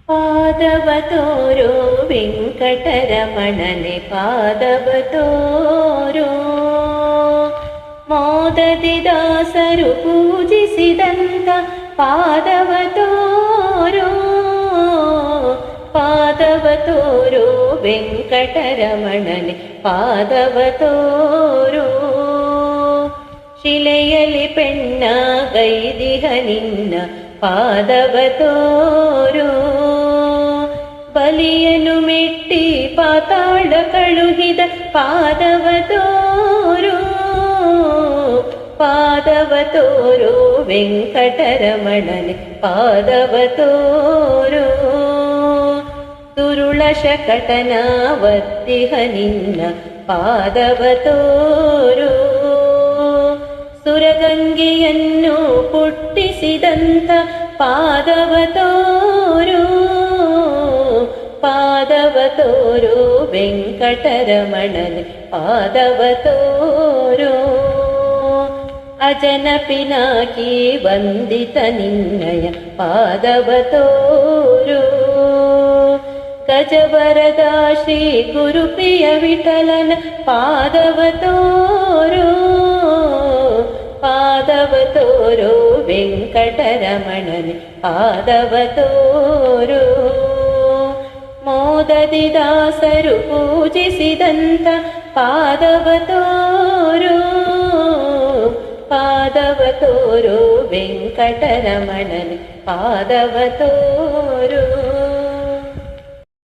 ಪಾದವ ತೋರೋ ವೆಂಕಟರಮಣನೆ ಪಾದವ ತೋರೋ. ಮೋದದಿ ದಾಸರು ಪೂಜಿಸಿದಂತ ಪಾದವ ತೋರೋ. ಪಾದವ ತೋರೋ ವೆಂಕಟರಮಣನೆ ಪಾದವ ತೋರೋ. ಶಿಲೆಯಲ್ಲಿ ಪೆಣ್ಣ ಗೈದಿಹ ನಿನ್ನ ಪಾದವ ತೋರೋ. ಬಲಿಯನು ಮೆಟ್ಟಿ ಪಾತಾಳ ಕಳುಹಿದ ಪಾದವ ತೋರೋ. ಪಾದವ ತೋರೋ ವೆಂಕಟರಮಣನೆ ಪಾದವ ತೋರೋ. ದುರುಳ ಶಕಟನ ವರ್ತಿಹ ನಿನ್ನ ಪಾದವ ತೋರೋ. ಸುರಗಂಗೆಯನ್ನು ಪುಟ್ಟಿಸಿದಂಥ ಪಾದವ ತೋರೋ. ಪಾದವ ತೋರೋ ವೆಂಕಟರಮಣನೆ ಪಾದವ ತೋರೋ. ಅಜನ ಪಿನಾಕಿ ವಂದಿತ ನಿನ್ನಯ ಪಾದವ ತೋರೋ. ಗಜವರದ ಶ್ರೀ ಗುರುಪ್ರಿಯ ವಿಠಲನ ಪಾದವ ತೋರೋ. ಪಾದವ ತೋರೋ ವೆಂಕಟರಮಣನೆ ಪಾದವ ತೋರೋ. ಮೋದದಿ ದಾಸರು ಪೂಜಿಸಿದಂತ ಪಾದವ ತೋರೋ. ಪಾದವ ತೋರೋ ವೆಂಕಟರಮಣನೆ ಪಾದವ ತೋರೋ.